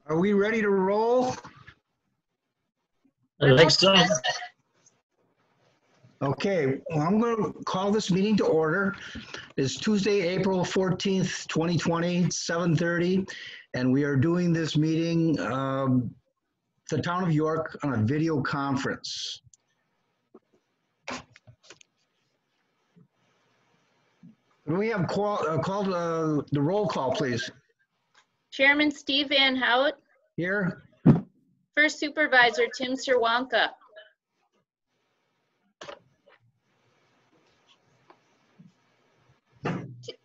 Are we ready to roll? I think so. Okay, well, I'm going to call this meeting to order. It's Tuesday, April 14th, 2020, 7:30, and we are doing this meeting, the town of York, on a video conference. Can we have called the roll call, please? Chairman Steve Van Hout, Here? First Supervisor Tim Serwanka,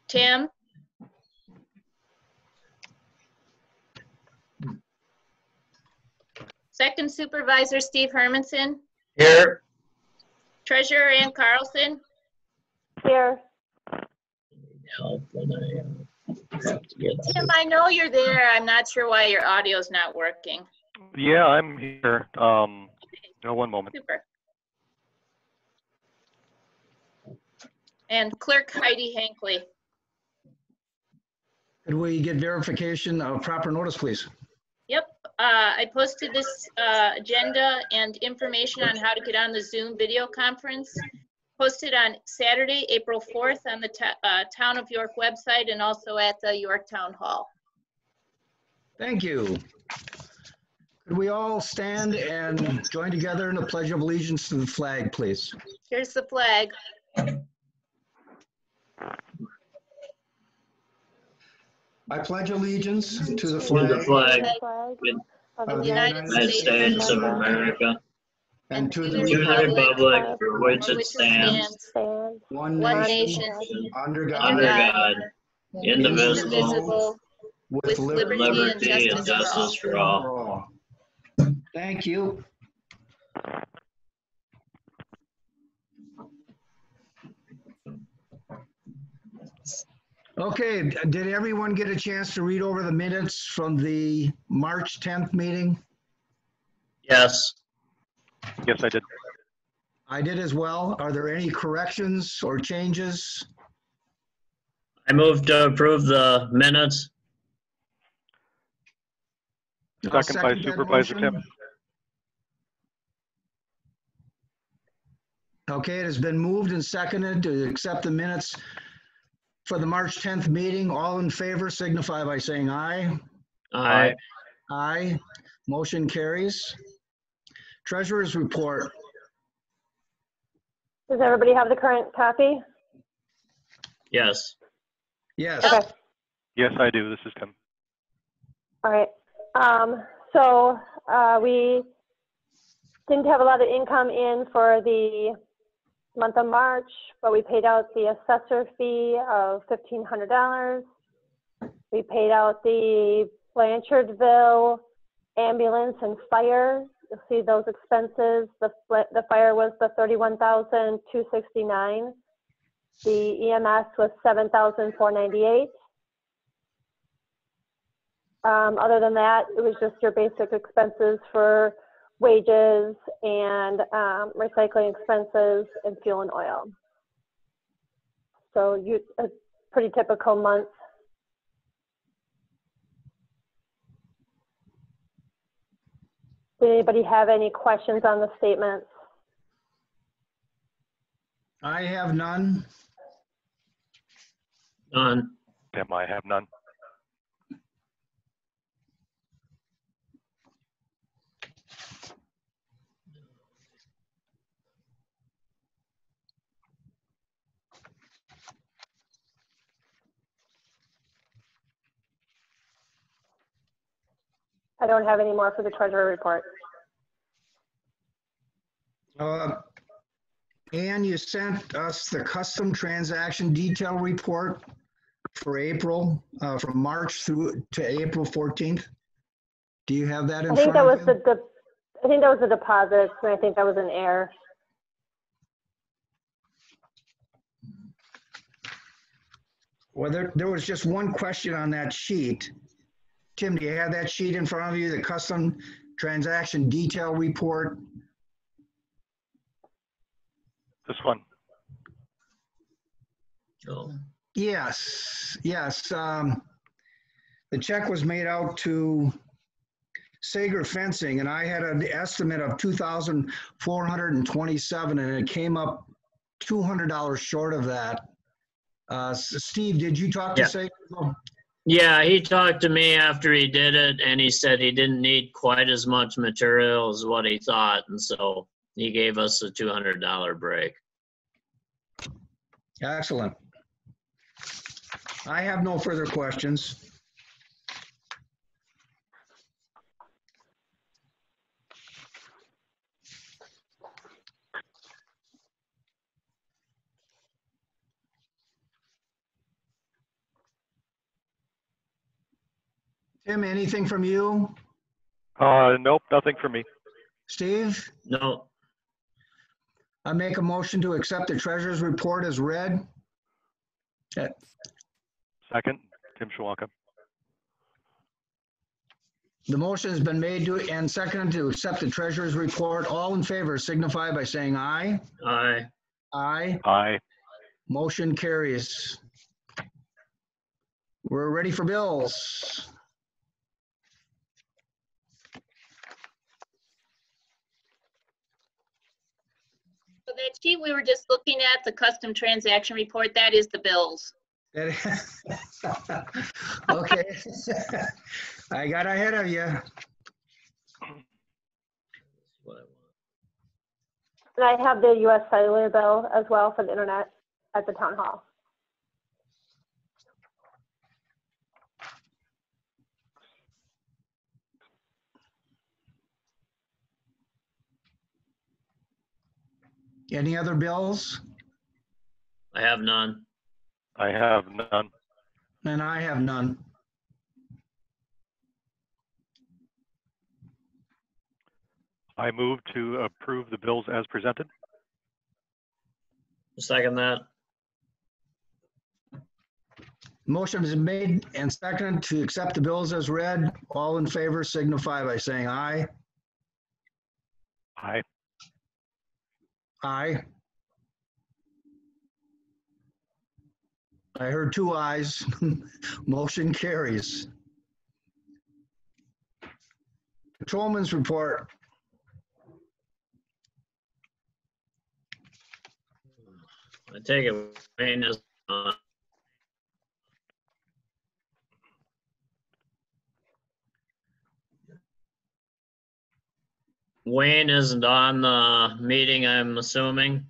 Tim, Second Supervisor Steve Hermanson, Here. Treasurer Ann Carlson, Here. Help when I have to get Tim, I know you're there. I'm not sure why your audio's not working. Yeah, I'm here. No, one moment. Super. And Clerk Heidi Hankley. Could we get verification of proper notice, please? Yep, I posted this agenda and information on how to get on the Zoom video conference. Posted on Saturday, April 4th on the Town of York website and also at the York Town Hall. Thank you. Could we all stand and join together in the Pledge of Allegiance to the flag, please? Here's the flag. I pledge allegiance to the to the flag flag of the United United States of America and to and the to the republic republic for which it stands, Stand. one one nation, nation, under under God, God, indivisible, indivisible, with liberty liberty and and justice for all. for all. Thank you. Okay, did everyone get a chance to read over the minutes from the March 10th meeting? Yes. Yes, I did. I did as well. Are there any corrections or changes? I move to approve the minutes. I'll Second by that Supervisor motion. Tim. Okay, it has been moved and seconded to accept the minutes for the March 10th meeting. All in favor signify by saying aye. Aye. Aye. Motion carries. Treasurer's report. Does everybody have the current copy? Yes. Yes. Okay. Yes, I do. This is Tim. All right. We didn't have a lot of income in for the month of March, but we paid out the assessor fee of $1,500. We paid out the Blanchardville ambulance and fire. You'll see those expenses. The fire was the $31,269. The EMS was $7,498. Other than that, it was just your basic expenses for wages and recycling expenses and fuel and oil. So a pretty typical month. Did anybody have any questions on the statements? I have none. None. Tim, I have none. I don't have any more for the treasurer report. Ann, you sent us the custom transaction detail report for April, from March through to April 14th. Do you have that in I think front that of was you? I think that was the deposits, and I think that was an error. Well, there was just one question on that sheet. Tim, do you have that sheet in front of you, the custom transaction detail report? This one. Oh. Yes, yes. The check was made out to Sager Fencing, and I had an estimate of $2,427, and it came up $200 short of that. Steve, did you talk to Yeah. Sager? Yeah, he talked to me after he did it, and he said he didn't need quite as much material as what he thought, and so he gave us a $200 break. Excellent. I have no further questions. Tim, anything from you? Nope, nothing for me. Steve? No, I make a motion to accept the treasurer's report as read. Second, Tim Schwanka. The motion has been made and seconded to accept the treasurer's report. All in favor signify by saying aye. I, Aye. Aye. Motion carries. We're ready for bills. So that sheet we were just looking at, the custom transaction report, that is the bills. Okay. I got ahead of you. what I want. And I have the US Cellular bill as well for the internet at the town hall. Any other bills? I have none. I have none. And I have none. I move to approve the bills as presented. Second that. Motion is made and seconded to accept the bills as read. All in favor signify by saying aye. Aye. Aye. I heard two ayes. Motion carries. Patrolman's report. I take it Wayne is on. Wayne isn't on the meeting, I'm assuming.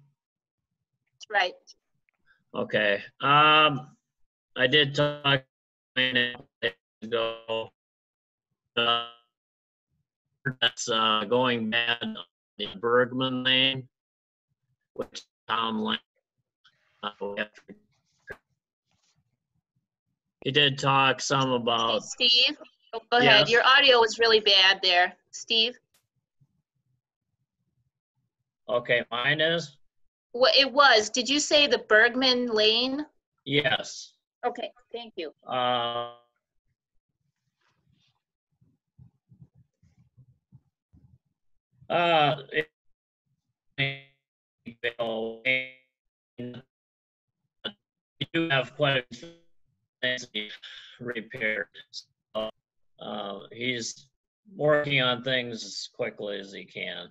That's right. Okay, I did talk to Wayne a day ago. That's going bad on the Bergman Lane, which town lane. He did talk some about, Steve, oh, go ahead. Yes. Your audio was really bad there. Steve? okay, mine is, What it was, did you say the Bergman Lane? yes. Okay, thank you. We do have quite a few things repaired. So, he's working on things as quickly as he can.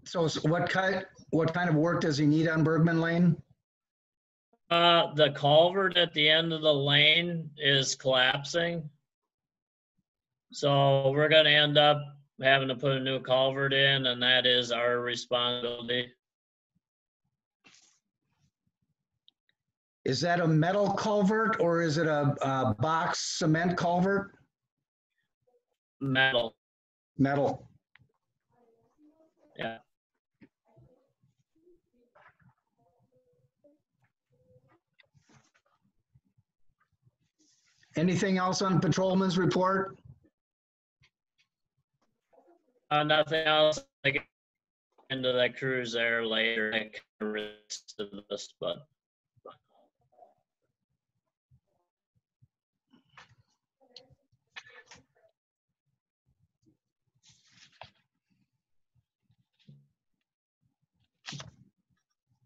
So what kind of work does he need on Bergman Lane? The culvert at the end of the lane is collapsing. So we're gonna end up having to put a new culvert in, and that is our responsibility. Is that a metal culvert or is it a box cement culvert? Metal, Metal. yeah. Anything else on Patrolman's report? Nothing else. I get into that cruise there later. I kind of relates to this, but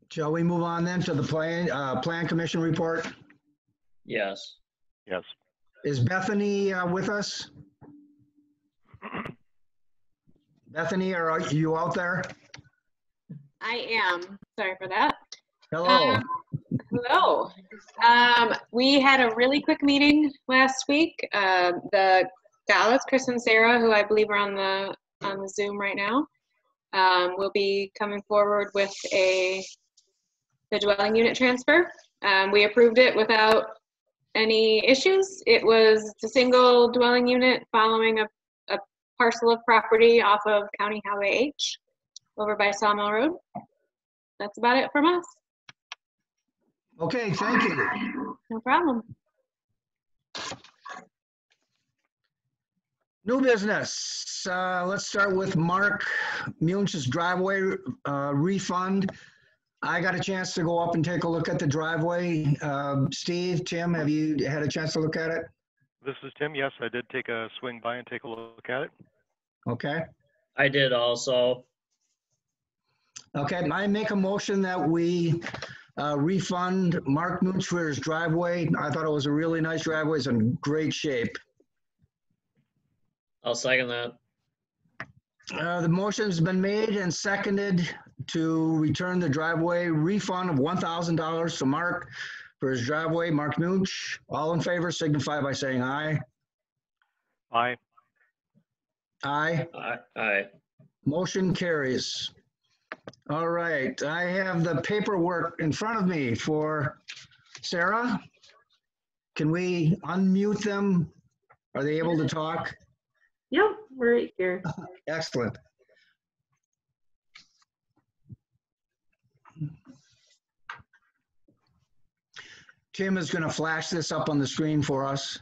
Shall we move on then to the plan commission report? yes. Yes. Is Bethany with us? Bethany, are you out there? I am. Sorry for that. Hello. Hello. We had a really quick meeting last week. The Gallus, Chris and Sarah, who I believe are on the Zoom right now, will be coming forward with the dwelling unit transfer. We approved it without any issues. It was a single dwelling unit following a parcel of property off of County Highway H over by Sawmill Road. That's about it from us. Okay, thank you. No problem. New business. Let's start with Mark Munch's driveway refund. I got a chance to go up and take a look at the driveway. Steve, Tim, have you had a chance to look at it? This is Tim. Yes, I did take a swing by and take a look at it. Okay. I did also. Okay, I make a motion that we refund Mark Munch for his driveway. I thought it was a really nice driveway. It's in great shape. I'll second that. The motion's been made and seconded to return the driveway refund of $1,000 to Mark for his driveway. Mark Munch, all in favor signify by saying aye. Aye. Aye. Aye. Motion carries. All right, I have the paperwork in front of me for Sarah. Can we unmute them? Are they able to talk? Yep, we're right here. Excellent. Tim is going to flash this up on the screen for us.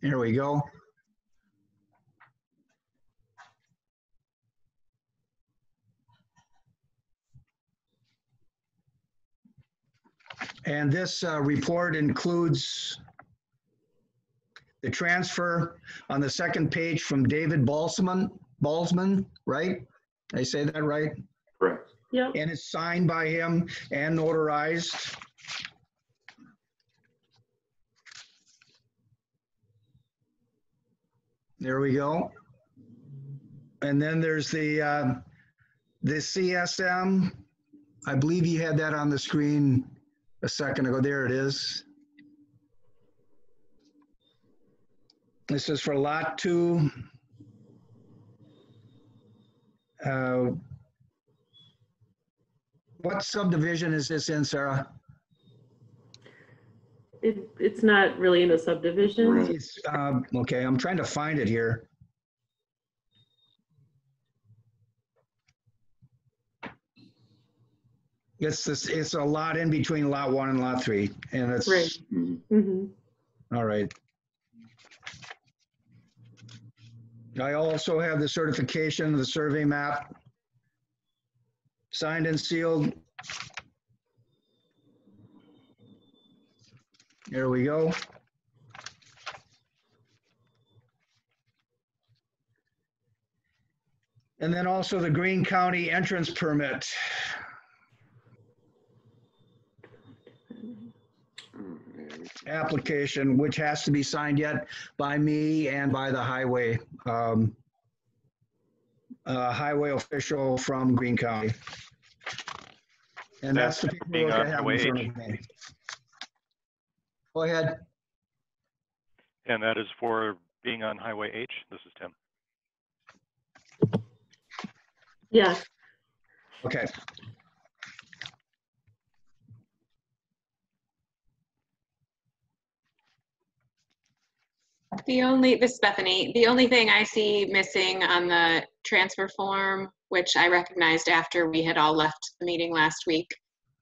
Here we go. And this report includes the transfer on the second page from David Balsman, right? I say that right? Correct. Yep. And it's signed by him and notarized. There we go. And then there's the CSM. I believe you had that on the screen a second ago. There it is. This is for lot 2. What subdivision is this in, Sarah? It's not really in a subdivision. It's, okay, I'm trying to find it here. It's a lot in between lot 1 and lot 3, and it's Right. Mm-hmm. all right. I also have the certification of the survey map, signed and sealed. There we go. And then also the Greene County entrance permit. Application, which has to be signed yet by me and by the highway official from Greene County. And that's the being paperwork I on have Highway in front of me. Go ahead. And that is for being on Highway H. This is Tim. Yes. Okay. This is Bethany. The only thing I see missing on the transfer form, which I recognized after we had all left the meeting last week,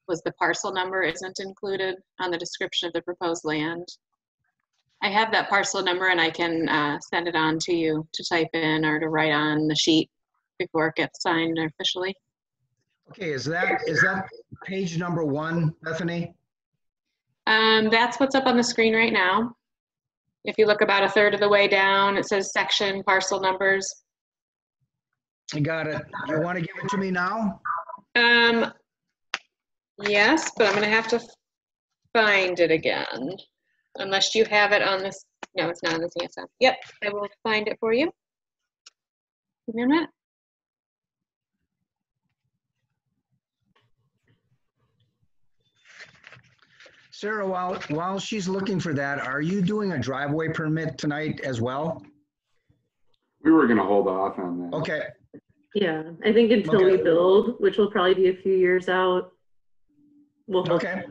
was the parcel number isn't included on the description of the proposed land. I have that parcel number and I can send it on to you to type in or to write on the sheet before it gets signed officially. Okay, is that page number 1, Bethany? That's what's up on the screen right now. If you look about a third of the way down, it says section parcel numbers. I got it. You want to give it to me now? Yes, but I'm gonna have to find it again. unless you have it on this. No, it's not on the CSM. Yep, I will find it for you. Give me a minute. Sarah, while she's looking for that, are you doing a driveway permit tonight as well? We were gonna hold off on that. Okay, Yeah, I think until we Okay. build, which will probably be a few years out. We'll hold. okay.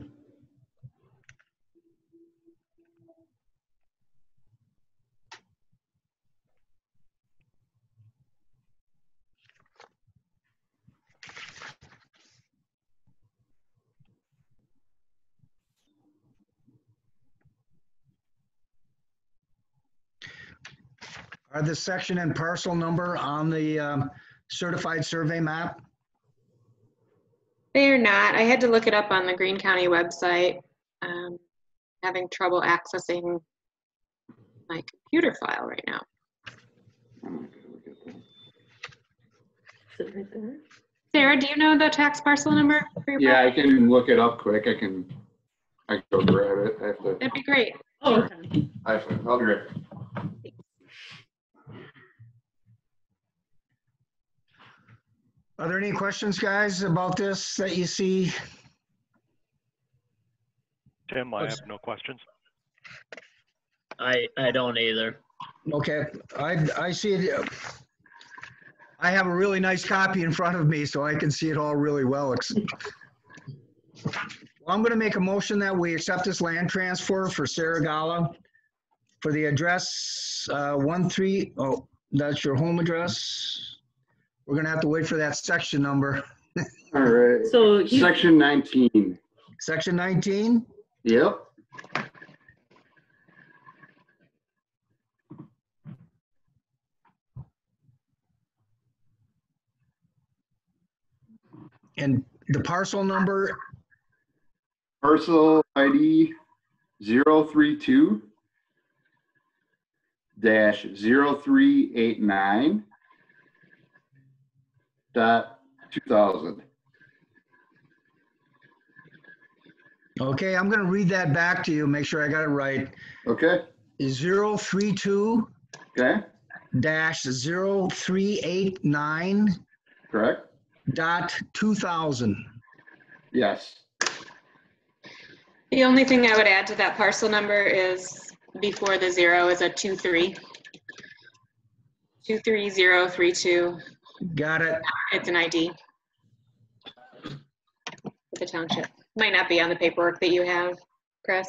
Are the section and parcel number on the certified survey map? They are not. I had to look it up on the Greene County website. Having trouble accessing my computer file right now. I'm not gonna look at that. Is it right there? Sarah, do you know the tax parcel number for your Yeah, property? I can look it up quick. I can go grab it. I have to, That'd be great. Oh, okay. I'll be right. Are there any questions, guys, about this that you see? Tim, I have no questions. I don't either. Okay, I see it. I have a really nice copy in front of me, so I can see it all really well. Well, I'm going to make a motion that we accept this land transfer for Sarah Gala for the address 13, oh, that's your home address. We're going to have to wait for that section number. All right. So you, Section 19. Section 19? Yep. And the parcel number, Parcel ID 032 -0389 .2000. okay, I'm going to read that back to you, make sure I got it right. Okay. 032 Okay. -0389 Correct. .2000. Yes. The only thing I would add to that parcel number is before the 0 is a 23. 23032. Got it. It's an ID for the township. Might not be on the paperwork that you have, Chris.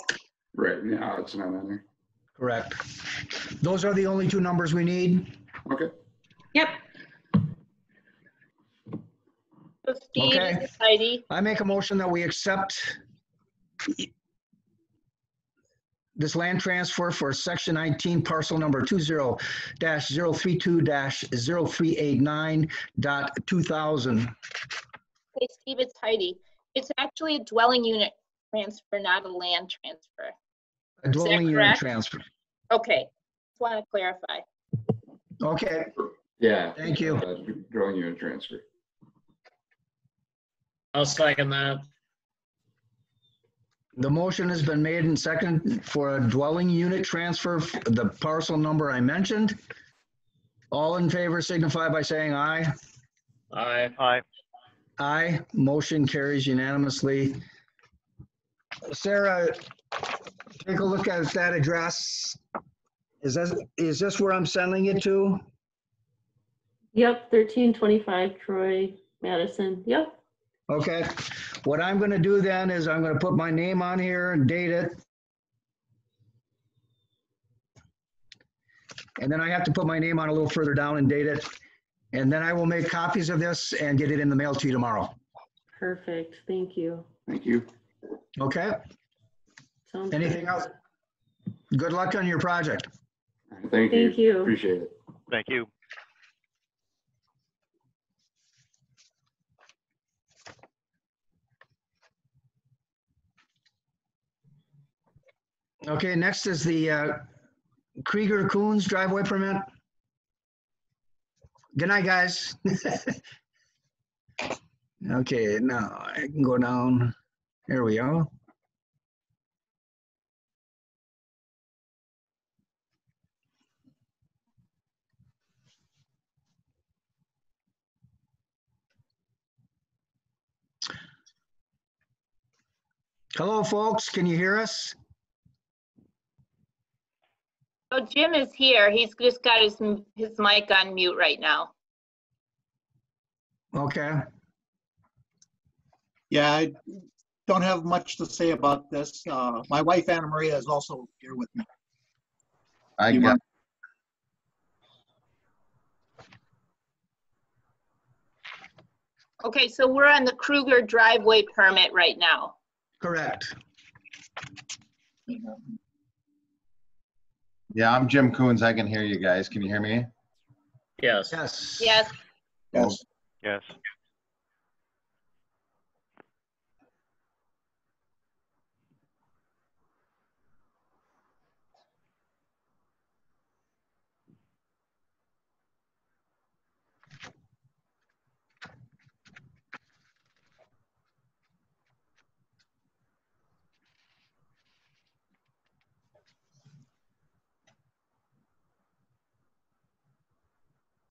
Right. No, it's not on there. Correct. Those are the only two numbers we need. Okay. Yep. So Steve, Okay. Heidi, I make a motion that we accept this land transfer for section 19, parcel number 20-032-0389.2000. hey Steve, it's Heidi. It's actually a dwelling unit transfer, not a land transfer. A dwelling unit correct? transfer. Okay, just want to clarify. Okay, Yeah. Thank you. Drawing unit transfer. I'll second that. the motion has been made and seconded for a dwelling unit transfer, the parcel number I mentioned. All in favor signify by saying aye. Aye. Aye. Aye, motion carries unanimously. Sarah, take a look at that address. Is this where I'm sending it to? yep, 1325 Troy, Madison. Yep. Okay, what I'm gonna do then is I'm gonna put my name on here and date it. And then I have to put my name on a little further down and date it. And then I will make copies of this and get it in the mail to you tomorrow. Perfect. Thank you. Thank you. Okay, Sounds anything good. else? Good luck on your project. Thank you. Thank you. Appreciate it. Thank you. Okay, next is the Krieger Coons driveway permit. Good night, guys. Okay, now I can go down. Here we go. Hello, folks. Can you hear us? Oh, Jim is here. He's just got his mic on mute right now. Okay. Yeah, I don't have much to say about this. My wife, Anna Maria, is also here with me. I You got, want- Okay, so we're on the Kruger driveway permit right now. Correct. yeah, I'm Jim Coons. I can hear you guys. Can you hear me? Yes. Yes. Yes, Yes. Yes.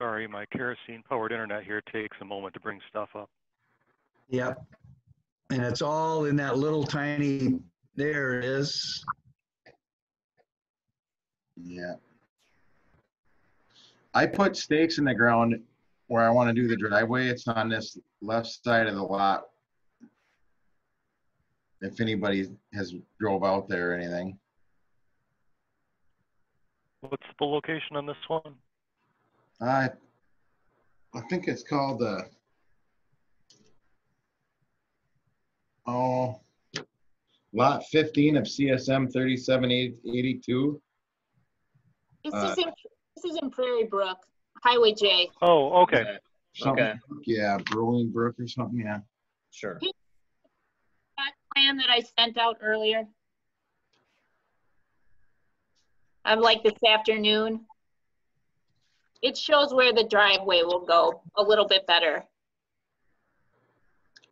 Sorry, my kerosene-powered internet here takes a moment to bring stuff up. Yep. And it's all in that little tiny, there it is. Yeah. I put stakes in the ground where I want to do the driveway. It's on this left side of the lot. If anybody has drove out there or anything. What's the location on this one? I think it's called lot 15 of CSM 3782. this is in Prairie Brook, Highway J. Oh, okay. Something, Okay, yeah, Rolling Brook or something, yeah. sure. That plan that I sent out earlier. Of like this afternoon. It shows where the driveway will go a little bit better.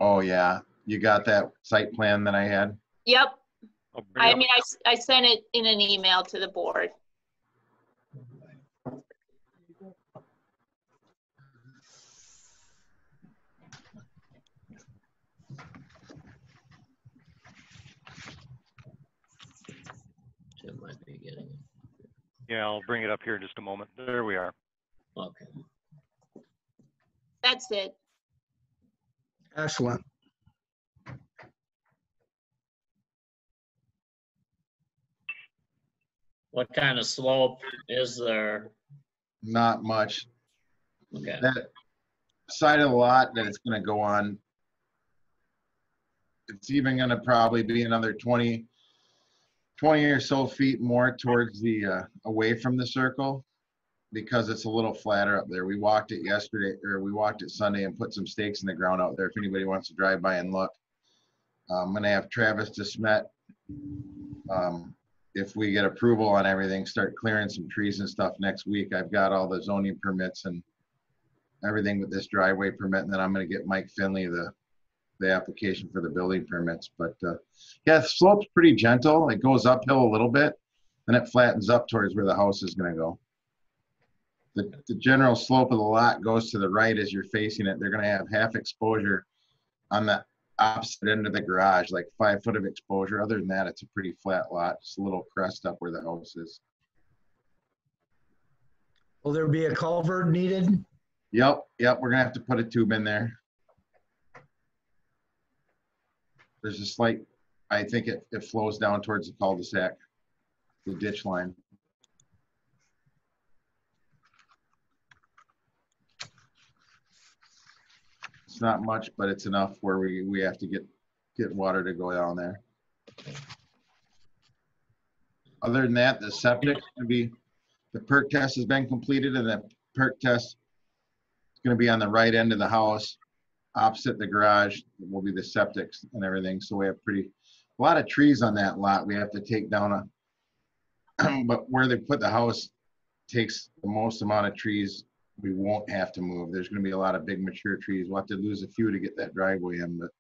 Oh, yeah. You got that site plan that I had? Yep, I'll bring it I up. mean, I sent it in an email to the board. Jim might be getting it. Yeah, I'll bring it up here in just a moment. There we are. Okay. That's it. Excellent. What kind of slope is there? Not much. Okay, That side of the lot that it's gonna go on, it's even gonna probably be another 20 or so feet more towards the, away from the circle, because it's a little flatter up there. We walked it yesterday, or we walked it Sunday and put some stakes in the ground out there if anybody wants to drive by and look. I'm gonna have Travis DeSmet, if we get approval on everything, start clearing some trees and stuff next week. I've got all the zoning permits and everything with this driveway permit, and then I'm gonna get Mike Finley the application for the building permits. But yeah, the slope's pretty gentle. It goes uphill a little bit, and it flattens up towards where the house is gonna go. The general slope of the lot goes to the right as you're facing it. They're gonna have half exposure on the opposite end of the garage, like 5 foot of exposure. Other than that, it's a pretty flat lot. Just a little crest up where the house is. Will there be a culvert needed? Yep, we're gonna have to put a tube in there. There's a slight, I think it flows down towards the cul-de-sac, the ditch line. It's not much, but it's enough where we have to get water to go down there. Other than that, the septic gonna be, the perk test has been completed, and the perk test is gonna be on the right end of the house, opposite the garage will be the septics and everything. So we have a lot of trees on that lot. We have to take down but where they put the house takes the most amount of trees. We won't have to move. There's gonna be a lot of big mature trees. We'll have to lose a few to get that driveway in, but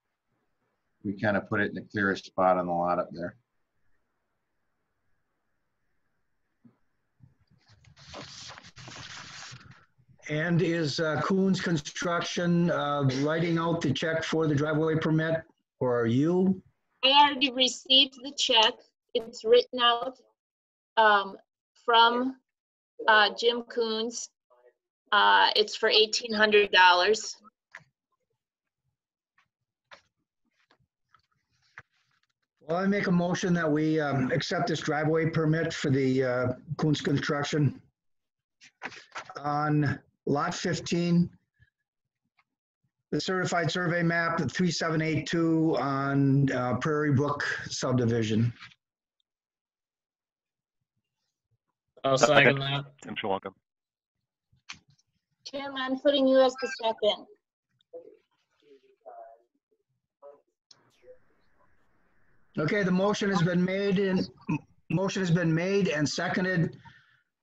we kind of put it in the clearest spot on the lot up there. And is Coons Construction writing out the check for the driveway permit, or are you? I already received the check. It's written out from Jim Coons. It's for $1,800. Well, I make a motion that we accept this driveway permit for the Coons Construction on Lot 15, the certified survey map 3782 on Prairie Brook subdivision. I'll second that. Tim Shawaka. Tim, I'm putting you as the second. Okay, the motion has been made and seconded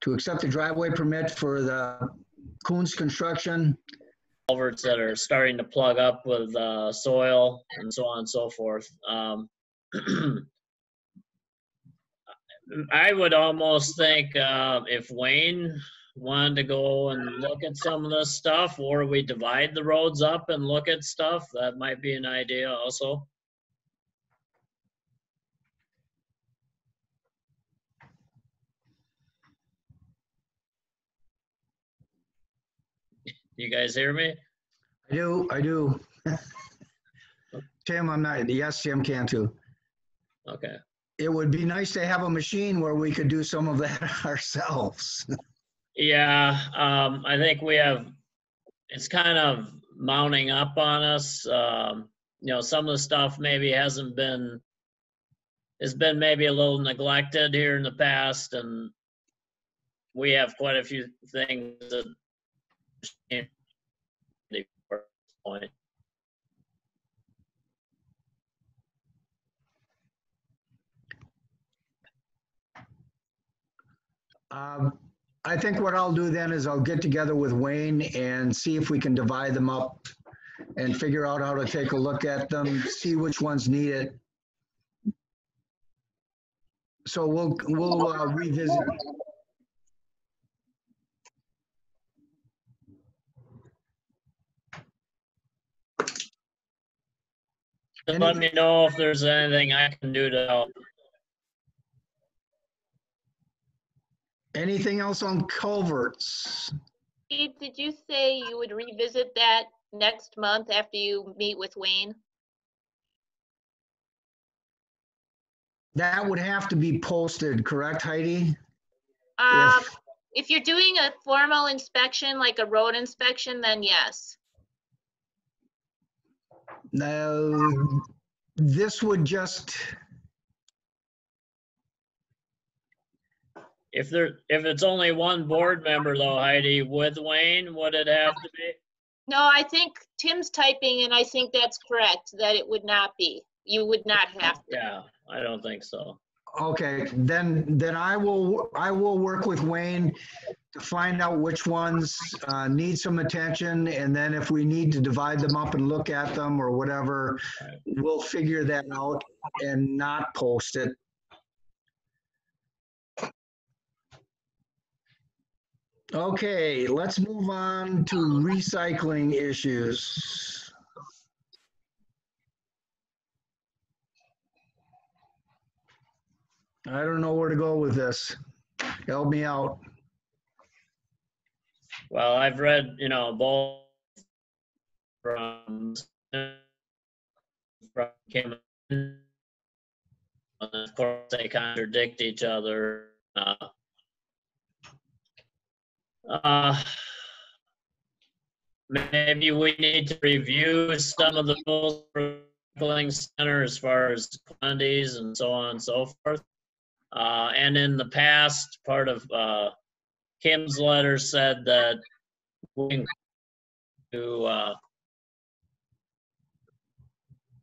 to accept the driveway permit for the Coons Construction. Culverts that are starting to plug up with soil and so on and so forth. I would almost think if Wayne wanted to go and look at some of this stuff, or we divide the roads up and look at stuff, that might be an idea also. You guys hear me? I do. Tim, I'm not, yes, Tim can too. Okay. It would be nice to have a machine where we could do some of that ourselves. Yeah, I think we have, it's kind of mounting up on us. You know, some of the stuff maybe has been maybe a little neglected here in the past, and we have quite a few things that point. I think what I'll do then is I'll get together with Wayne and see if we can divide them up and figure out how to take a look at them, see which ones need it. So we'll revisit. Let me know if there's anything I can do to help. Anything else on culverts? Steve, did you say you would revisit that next month after you meet with Wayne? That would have to be posted, correct, Heidi? If you're doing a formal inspection, like a road inspection, then yes. No, this would just, If it's only one board member though, Heidi, with Wayne, would it have to be? No, I think Tim's typing, and I think that's correct, that it would not be. You would not have to. Yeah, I don't think so. okay, then I will work with Wayne to find out which ones need some attention, and then if we need to divide them up and look at them or whatever, we'll figure that out and not post it. Okay, let's move on to recycling issues. I don't know where to go with this. Help me out. Well, I've read, both from Kim, and of course they contradict each other. Maybe we need to review some of the rules for recycling center as far as quantities and so on and so forth. And in the past, part of Kim's letter said that we to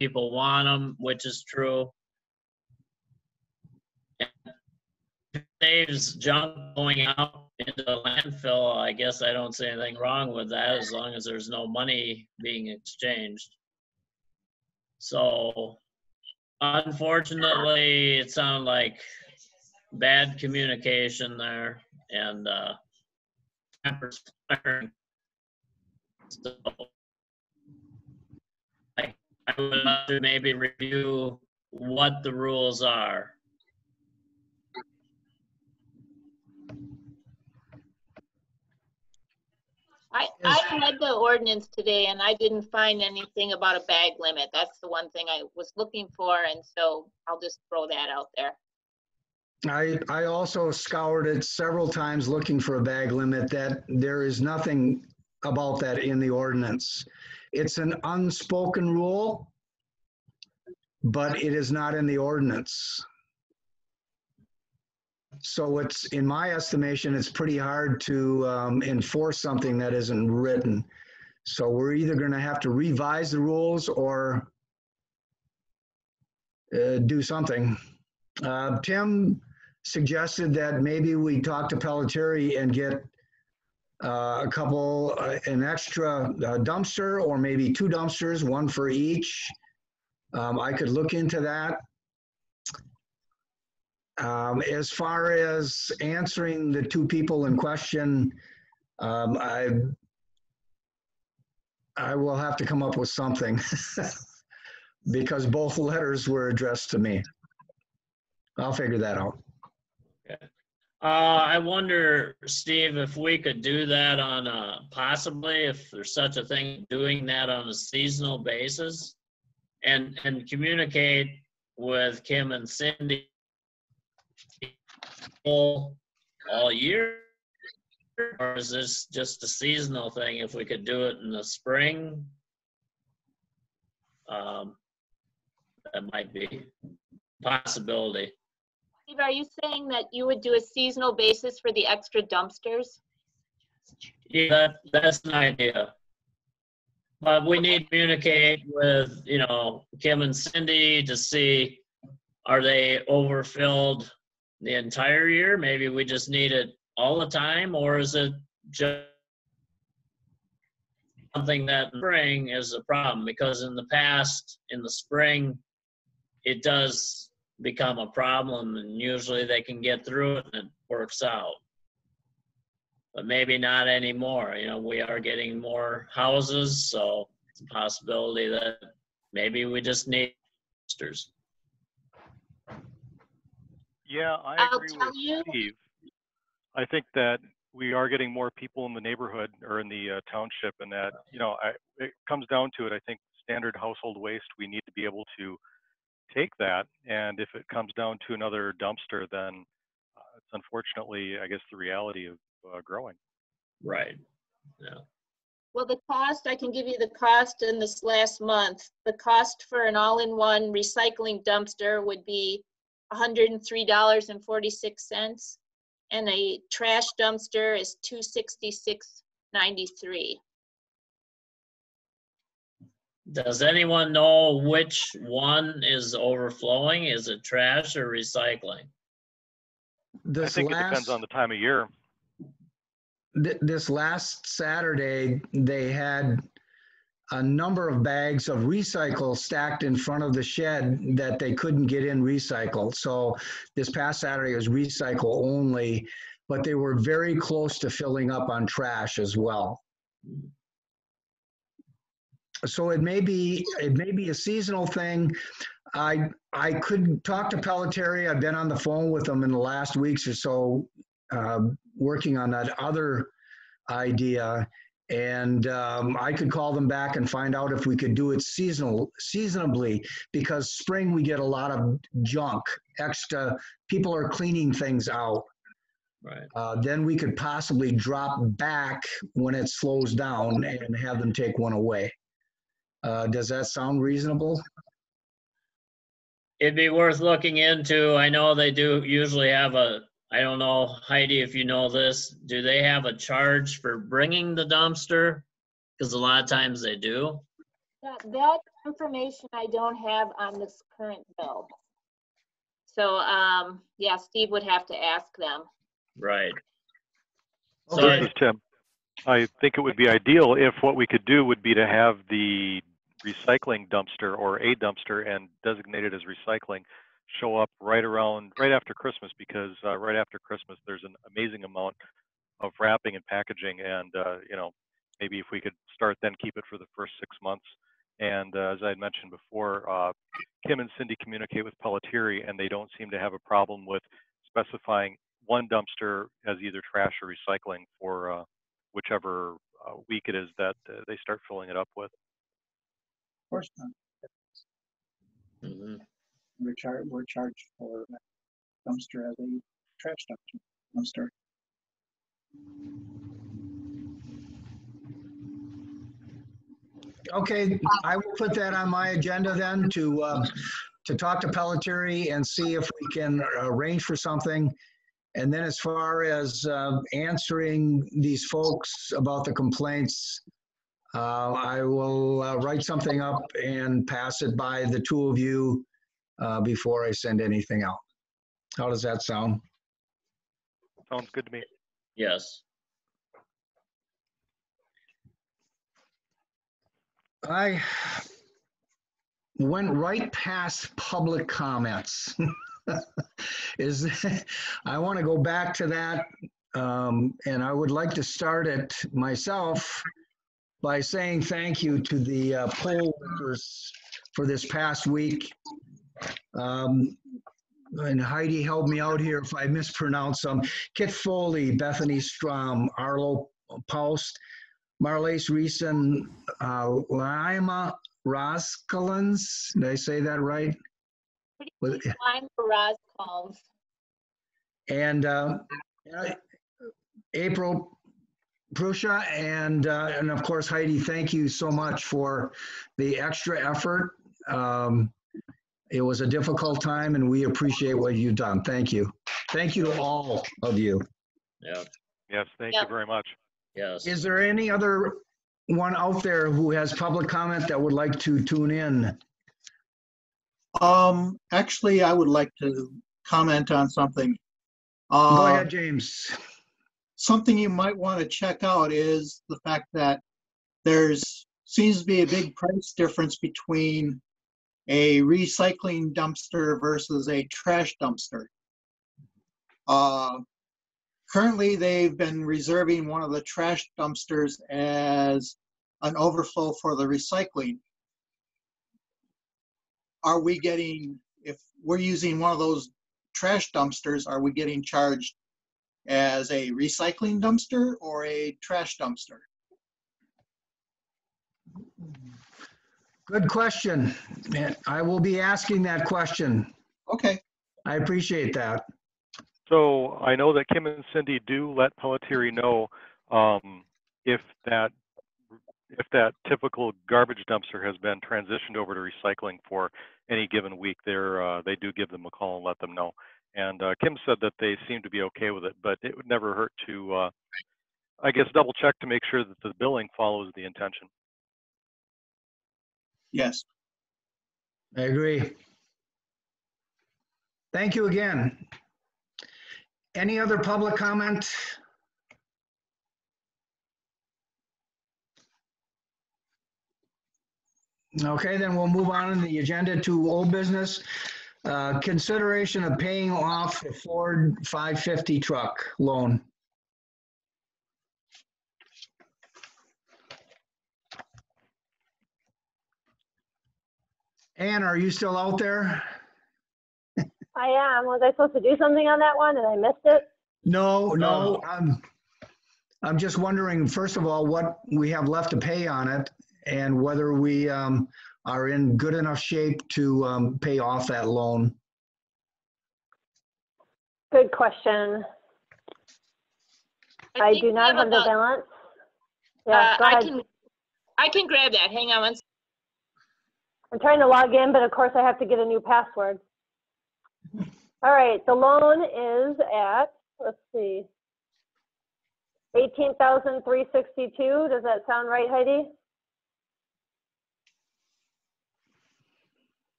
people want them, which is true. And saves junk going out into the landfill. I guess I don't see anything wrong with that as long as there's no money being exchanged. So unfortunately, it sounded like bad communication there, and so I would like to maybe review what the rules are. I read the ordinance today and I didn't find anything about a bag limit. That's the one thing I was looking for, and so I'll just throw that out there. I also scoured it several times looking for a bag limit. That there is nothing about that in the ordinance. It's an unspoken rule, but it is not in the ordinance. So it's, in my estimation, it's pretty hard to enforce something that isn't written. So we're either going to have to revise the rules or do something. Tim suggested that maybe we talk to Pelletieri and get an extra dumpster, or maybe 2 dumpsters, 1 for each. I could look into that. As far as answering the 2 people in question, I will have to come up with something because both letters were addressed to me. I'll figure that out. Okay. I wonder, Steve, if we could do that on possibly, if there's such a thing, doing that on a seasonal basis and communicate with Kim and Cindy all year, or is this just a seasonal thing? If we could do it in the spring, that might be a possibility. Steve, are you saying that you would do a seasonal basis for the extra dumpsters? Yeah, that's an idea. But we need to communicate with, Kim and Cindy to see, are they overfilled the entire year? Maybe we just need it all the time, or is it just something that in spring is a problem? Because in the past, in the spring, it does become a problem, and usually they can get through it and it works out. But maybe not anymore. We are getting more houses, so it's a possibility that maybe we just need dumpsters. Yeah, I agree with Steve. I think that we are getting more people in the neighborhood or in the township, and that, it comes down to it. I think standard household waste, we need to be able to take that, and if it comes down to another dumpster, then it's unfortunately, I guess, the reality of growing. Right. Yeah. Well, the cost, I can give you the cost in this last month. The cost for an all-in-one recycling dumpster would be $103.46, and a trash dumpster is $266.93. Does anyone know which one is overflowing? Is it trash or recycling? I think it depends on the time of year. This last Saturday, they had a number of bags of recycle stacked in front of the shed that they couldn't get in recycled. So this past Saturday was recycle only, but they were very close to filling up on trash as well. So it may be a seasonal thing. I could talk to Pelletieri. I've been on the phone with them in the last weeks or so, working on that other idea, and I could call them back and find out if we could do it seasonably, because spring we get a lot of junk, extra, people are cleaning things out. Right. Then we could possibly drop back when it slows down and have them take one away. Does that sound reasonable? It'd be worth looking into. I know they do usually have I don't know, Heidi, if you know this, do they have a charge for bringing the dumpster? Because a lot of times they do. That information I don't have on this current bill. So, yeah, Steve would have to ask them. Right. So this is Tim. I think it would be ideal if what we could do would be to have the recycling dumpster or a dumpster and designate it as recycling show up right after Christmas, because right after Christmas there's an amazing amount of wrapping and packaging, and maybe if we could start then keep it for the first 6 months And as I had mentioned before, Kim and Cindy communicate with Pelletieri, and they don't seem to have a problem with specifying one dumpster as either trash or recycling for whichever week it is that they start filling it up with. Of course not. Mhm. We're charged for dumpster as a trash dumpster. Okay, I will put that on my agenda then to talk to Pelletieri and see if we can arrange for something. And then as far as answering these folks about the complaints, I will write something up and pass it by the two of you before I send anything out. How does that sound? Sounds good to me. Yes. I went right past public comments. I want to go back to that, and I would like to start it myself by saying thank you to the poll workers for this past week. And Heidi helped me out here if I mispronounce some. Kit Foley, Bethany Strom, Arlo Paust, Marlace Reeson, Lima Roscalans. Did I say that right? Lime Faraz calls. And April Prusha, and of course Heidi, thank you so much for the extra effort. It was a difficult time, and we appreciate what you've done. Thank you. Thank you to all of you. Yeah. Yes, thank you very much. Yes. Is there any other one out there who has public comment that would like to tune in? Actually, I would like to comment on something. Go ahead, James. Something you might want to check out is the fact that seems to be a big price difference between a recycling dumpster versus a trash dumpster. Currently, they've been reserving one of the trash dumpsters as an overflow for the recycling. Are we getting, if we're using one of those trash dumpsters, are we getting charged as a recycling dumpster or a trash dumpster? Good question. I will be asking that question. Okay. I appreciate that. So I know that Kim and Cindy do let Pelletieri know if that typical garbage dumpster has been transitioned over to recycling for any given week. They do give them a call and let them know. And Kim said that they seem to be okay with it, but it would never hurt to, I guess, double check to make sure that the billing follows the intention. Yes. I agree. Thank you again. Any other public comment? Okay, then we'll move on in the agenda to old business. Consideration of paying off the Ford 550 truck loan. Ann, are you still out there? I am. Was I supposed to do something on that one and I missed it? No. I'm just wondering, first of all, what we have left to pay on it and whether we are in good enough shape to pay off that loan. Good question. I do not have the balance. Yeah, go ahead. I can grab that. Hang on one second. I'm trying to log in, but of course I have to get a new password. All right, the loan is at, let's see, $18,362. Does that sound right, Heidi?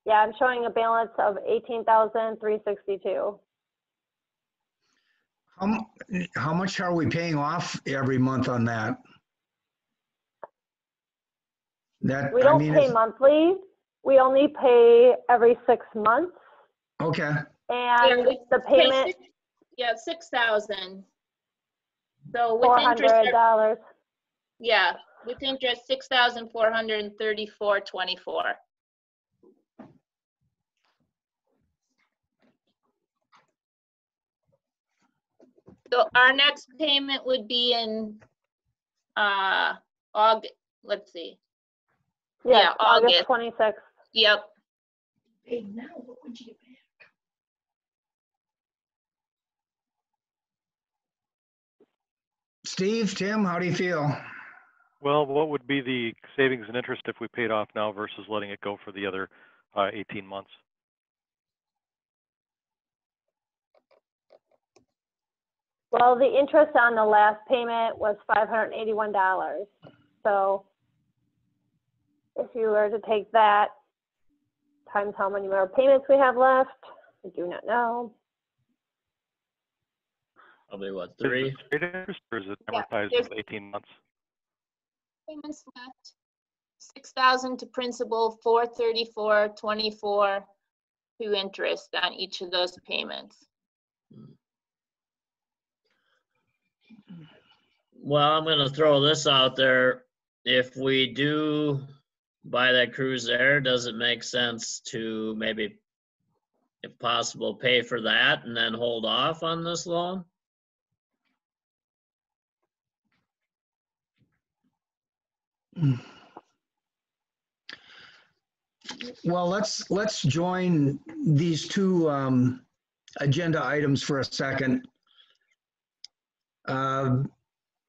Yeah, I'm showing a balance of $18,362. How much are we paying off every month on that? We don't pay monthly. We only pay every 6 months. Okay. And the payment. Yeah, $6,000. So with interest. $400. Yeah, with interest, 6,434.24. So our next payment would be in August, let's see. Yes, Yeah, August August. 26th. Yep. Paid now, what would you get back? Steve, Tim, how do you feel? Well, what would be the savings and interest if we paid off now versus letting it go for the other 18 months? Well, the interest on the last payment was $581. So if you were to take that times how many more payments we have left, I do not know. Probably what, Is 3? it straight interest or is it Yeah, amortized there's- over 18 months? Payments left, 6,000 to principal, 434.24 to interest on each of those payments. Well, I'm gonna throw this out there. If we do buy that Cruise Air, does it make sense to maybe, if possible, pay for that and then hold off on this loan? Well, let's join these two agenda items for a second.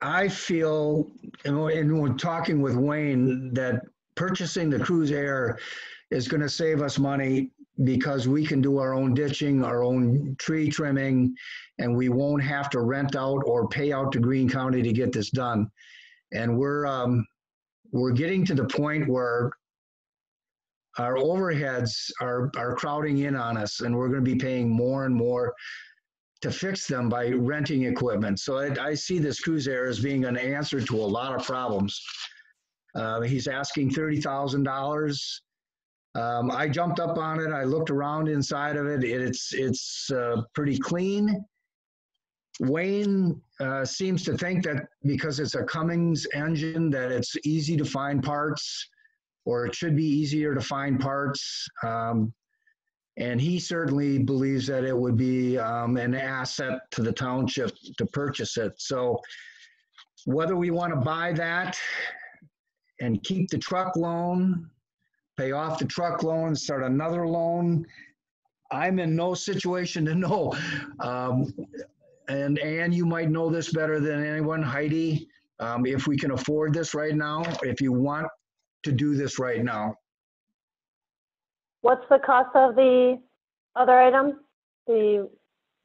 I feel, and we're talking with Wayne, that purchasing the Cruise Air is going to save us money because we can do our own ditching, our own tree trimming, and we won't have to rent out or pay out to Greene County to get this done. And we're getting to the point where our overheads are crowding in on us, and we're going to be paying more and more to fix them by renting equipment. So I see this Cruise Air as being an answer to a lot of problems. He's asking $30,000. I jumped up on it. I looked around inside of it. It's pretty clean. Wayne seems to think that because it's a Cummins engine that it's easy to find parts, or it should be easier to find parts. And he certainly believes that it would be an asset to the township to purchase it. So whether we want to buy that and keep the truck loan, pay off the truck loan, start another loan, I'm in no situation to know. And Ann, you might know this better than anyone, Heidi, if we can afford this right now, if you want to do this right now. What's the cost of the other item? The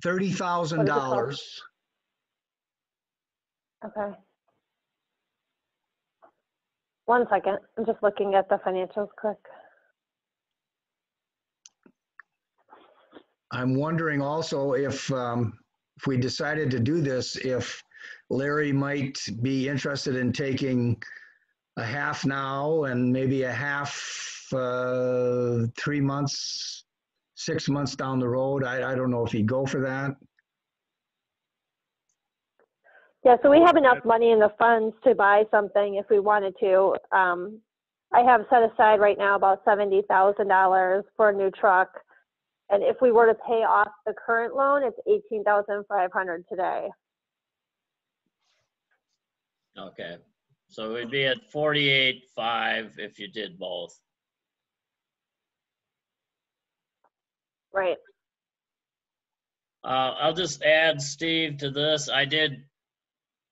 $30,000. Okay. One second. I'm just looking at the financials quick. I'm wondering also if we decided to do this, if Larry might be interested in taking a half now and maybe a half 3 months, 6 months down the road. I don't know if he'd go for that. Yeah, so we have enough money in the funds to buy something if we wanted to. I have set aside right now about $70,000 for a new truck. And if we were to pay off the current loan, it's $18,500 today. Okay, so we'd be at 48.5 if you did both. Right. I'll just add, Steve, to this. I did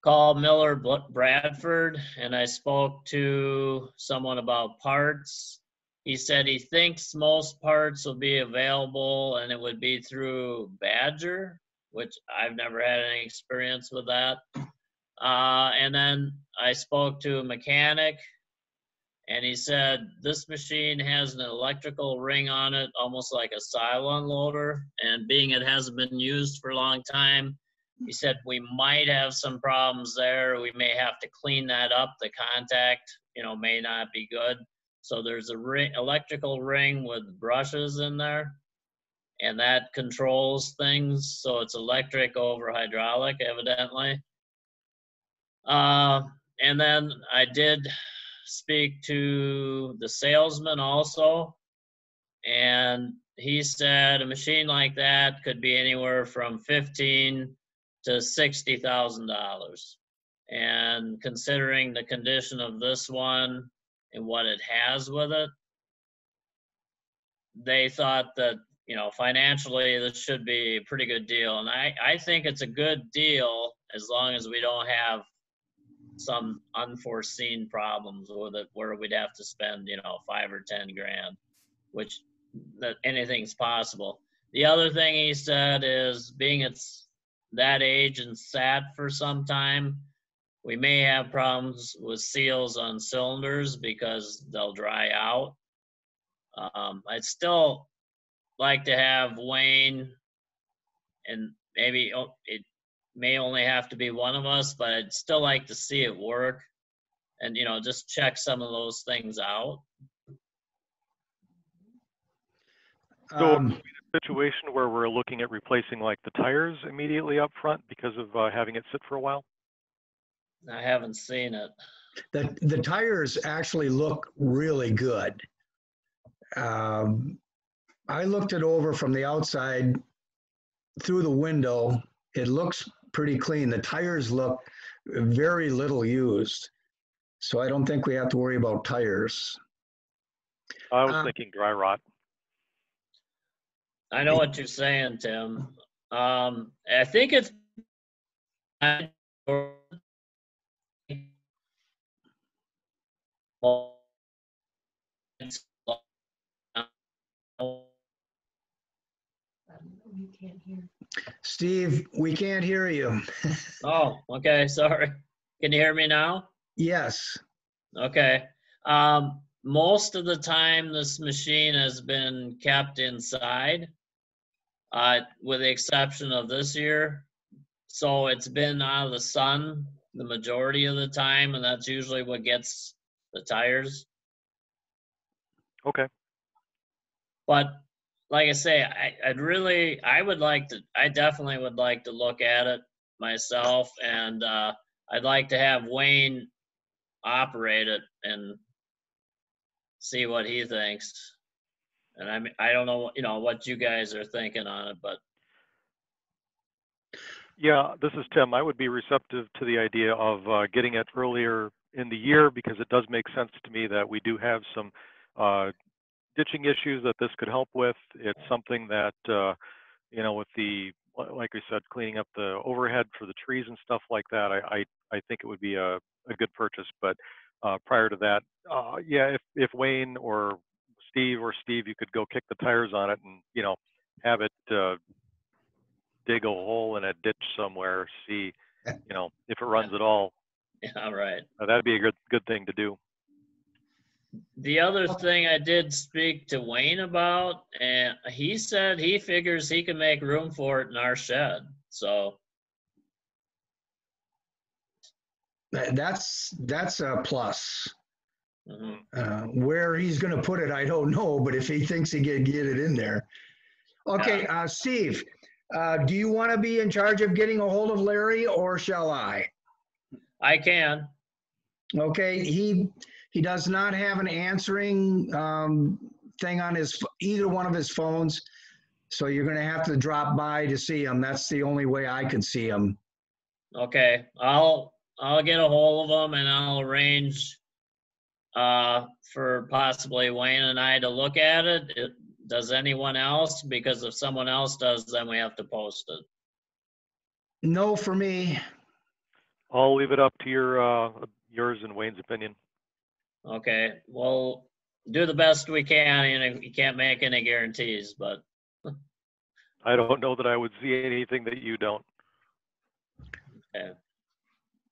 call Miller Bradford and I spoke to someone about parts. He said he thinks most parts will be available and it would be through Badger, which I've never had any experience with that. And then I spoke to a mechanic and he said this machine has an electrical ring on it, almost like a silo unloader. And being it hasn't been used for a long time, he said we might have some problems there. We may have to clean that up. The contact, may not be good. So there's a electrical ring with brushes in there, and that controls things. So it's electric over hydraulic, evidently. And then I did speak to the salesman also, and he said a machine like that could be anywhere from $15,000 to $60,000. And considering the condition of this one and what it has with it, they thought that, you know, financially this should be a pretty good deal. And I think it's a good deal as long as we don't have some unforeseen problems with it where we'd have to spend, you know, 5 or 10 grand, which that anything's possible. The other thing he said is, being it's that age and sat for some time, we may have problems with seals on cylinders because they'll dry out. I'd still like to have Wayne, and maybe it may only have to be one of us, but I'd still like to see it work and, you know, just check some of those things out. So are we in a situation where we're looking at replacing like the tires immediately up front because of having it sit for a while? I haven't seen it. The tires actually look really good. I looked it over from the outside through the window. It looks pretty clean. The tires look very little used. So I don't think we have to worry about tires. I was thinking dry rot. I know what you're saying, Tim. I think it's You can't hear. Steve, we can't hear you. Oh, okay, sorry. Can you hear me now? Yes. Okay. Most of the time, this machine has been kept inside, with the exception of this year. So it's been out of the sun the majority of the time, and that's usually what gets the tires. Okay. But like I say, I definitely would like to look at it myself, and I'd like to have Wayne operate it and see what he thinks. And I don't know, you know, what you guys are thinking on it, but. Yeah, this is Tim. I would be receptive to the idea of getting it earlier in the year, because it does make sense to me that we do have some ditching issues that this could help with. It's something that, you know, with the, like we said, cleaning up the overhead for the trees and stuff like that, I think it would be a good purchase. But prior to that, yeah, if Wayne or Steve, you could go kick the tires on it and, you know, have it dig a hole in a ditch somewhere, see, you know, if it runs at all. Yeah, right. That'd be a good thing to do. The other thing I did speak to Wayne about, and he said he figures he can make room for it in our shed. So That's a plus. Mm-hmm. Where he's going to put it, I don't know, but if he thinks he can get it in there. Okay, Steve, do you want to be in charge of getting a hold of Larry, or shall I? I can. Okay, he does not have an answering thing on either one of his phones, so you're going to have to drop by to see him. That's the only way I can see him. Okay, I'll get a hold of him and I'll arrange for possibly Wayne and I to look at it. Does anyone else? Because if someone else does, then we have to post it. No, for me. I'll leave it up to yours and Wayne's opinion. Okay, we'll do the best we can, and you can't make any guarantees, but. I don't know that I would see anything that you don't. Okay.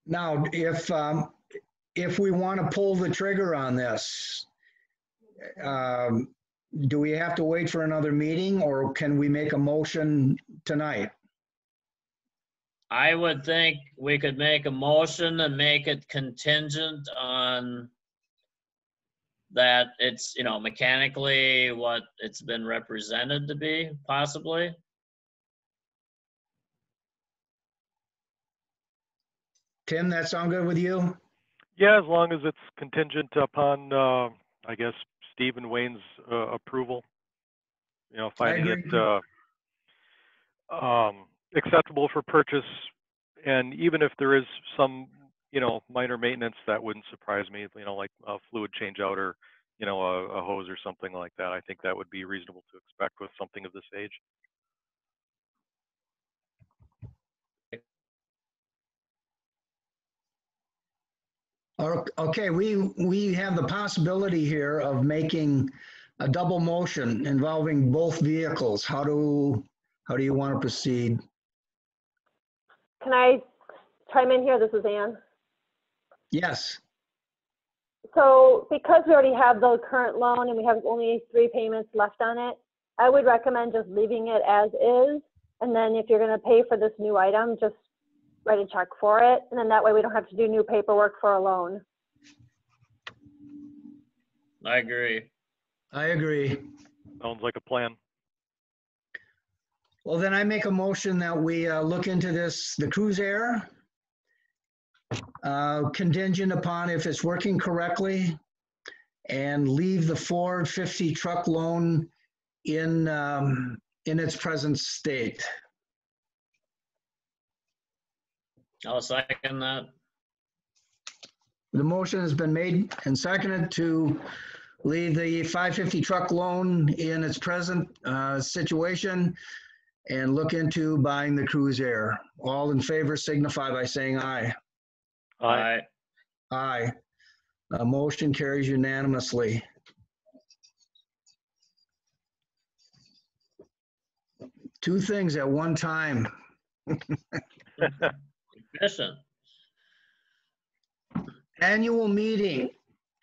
Now, if we want to pull the trigger on this, do we have to wait for another meeting, or can we make a motion tonight? I would think we could make a motion and make it contingent on that it's, you know, mechanically what it's been represented to be, possibly. Tim, that sound good with you? Yeah, as long as it's contingent upon, I guess, Steve and Wayne's approval. You know, finding agree. it acceptable for purchase, and even if there is some, you know, minor maintenance, that wouldn't surprise me. You know, like a fluid change out or, you know, a hose or something like that. I think that would be reasonable to expect with something of this age. Okay, we have the possibility here of making a double motion involving both vehicles. How do you want to proceed? Can I chime in here? This is Ann. Yes. So because we already have the current loan and we have only 3 payments left on it, I would recommend just leaving it as is. And then if you're going to pay for this new item, just write a check for it. And then that way we don't have to do new paperwork for a loan. I agree. I agree. Sounds like a plan. Well, then I make a motion that we look into this, the Cruise Air, contingent upon if it's working correctly, and leave the Ford 50 truck loan in its present state. I'll second that. The motion has been made and seconded to leave the 550 truck loan in its present situation and look into buying the Cruise Air. All in favor signify by saying aye. Aye. Aye. Motion carries unanimously. Two things at one time. Efficient. Annual meeting.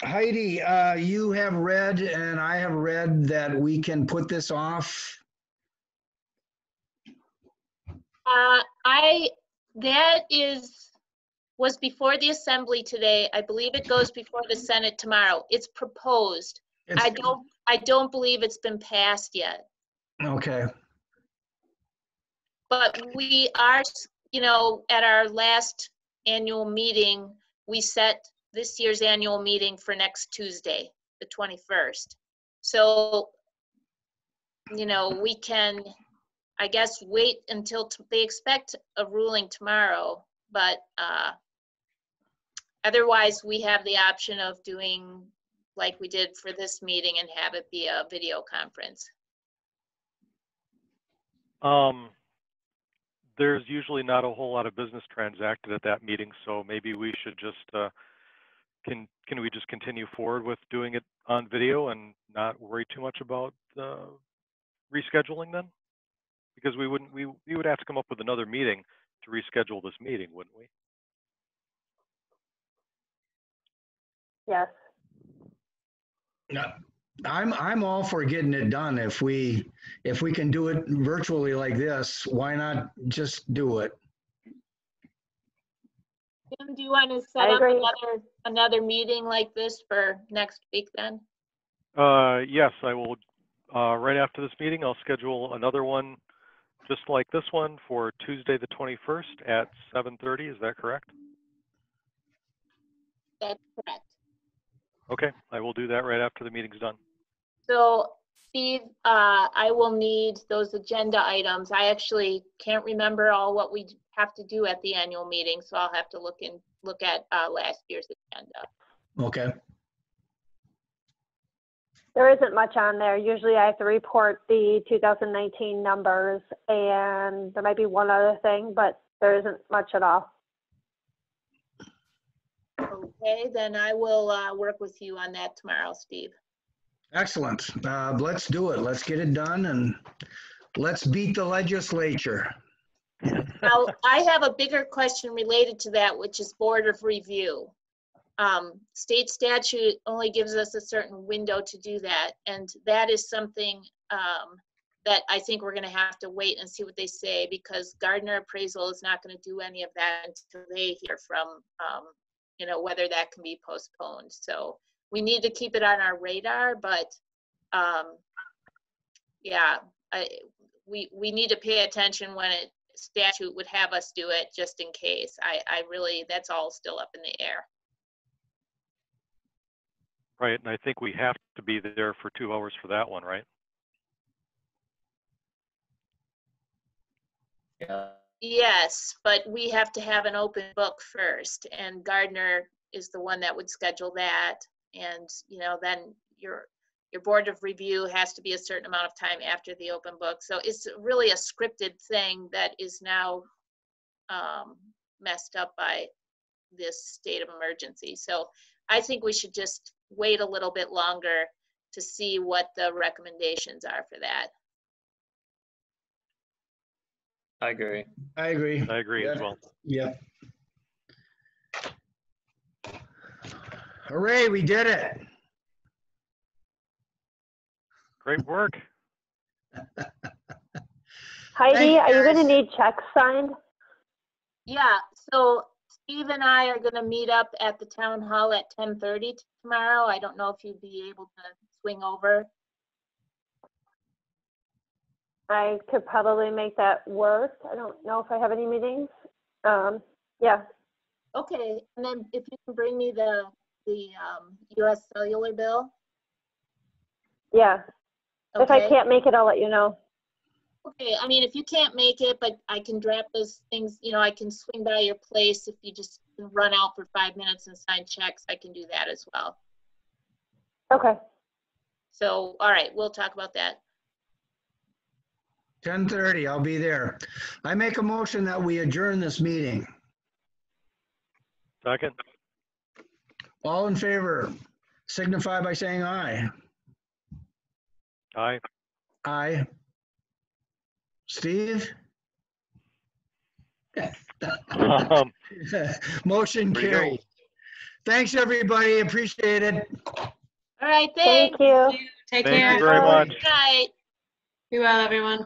Heidi, you have read and I have read that we can put this off. Was before the assembly today. I believe it goes before the Senate tomorrow. It's proposed. I don't believe it's been passed yet. Okay. But we are, you know, at our last annual meeting, we set this year's annual meeting for next Tuesday, the 21st. So, you know, we can, I guess, wait until they expect a ruling tomorrow, but otherwise we have the option of doing like we did for this meeting and have it be a video conference. There's usually not a whole lot of business transacted at that meeting, so maybe we should just can we just continue forward with doing it on video and not worry too much about rescheduling then? Because we would have to come up with another meeting to reschedule this meeting, wouldn't we? Yes. Yeah. I'm all for getting it done. If we can do it virtually like this, why not just do it? Tim, do you want to set up another meeting like this for next week then? Yes, I will. Right after this meeting, I'll schedule another one just like this one for Tuesday the 21st at 7:30. Is that correct? That's correct. Okay, I will do that right after the meeting's done. So, Steve, I will need those agenda items. I actually can't remember all what we have to do at the annual meeting, so I'll have to look at last year's agenda. Okay. There isn't much on there. Usually I have to report the 2019 numbers, and there might be one other thing, but there isn't much at all. Okay, then I will work with you on that tomorrow, Steve. Excellent. Let's do it. Let's get it done and let's beat the legislature. Now, I have a bigger question related to that, which is Board of Review. State statute only gives us a certain window to do that, and that is something that I think we're going to have to wait and see what they say, because Gardner Appraisal is not going to do any of that until they hear from you know, whether that can be postponed. So we need to keep it on our radar, but yeah, we need to pay attention when statute would have us do it, just in case. I really, that's all still up in the air. Right, and I think we have to be there for 2 hours for that one, right? Yeah. Yes, but we have to have an open book first, and Gardner is the one that would schedule that. And, you know, then your board of review has to be a certain amount of time after the open book. So it's really a scripted thing that is now messed up by this state of emergency. So I think we should just wait a little bit longer to see what the recommendations are for that. I agree. I agree. I agree as well. Yeah. Hooray, we did it. Great work. Heidi, are you gonna need checks signed? Yeah, so Steve and I are gonna meet up at the town hall at 10:30 tomorrow. I don't know if you'd be able to swing over. I could probably make that work. I don't know if I have any meetings. Yeah, Okay, and then if you can bring me the US Cellular bill. yeah. If I Okay. can't make it, I'll let you know. Okay, I mean, if you can't make it, but I can drop those things, you know, I can swing by your place if you just run out for 5 minutes and sign checks, I can do that as well. Okay. So, all right, we'll talk about that. 10:30, I'll be there. I make a motion that we adjourn this meeting. Second. All in favor, signify by saying aye. Aye. Aye. Steve? Motion There you go. carried. Thanks, everybody. Appreciate it. All right, Thank thanks. you. Take Thank care. you very much. Good night. Be well, everyone.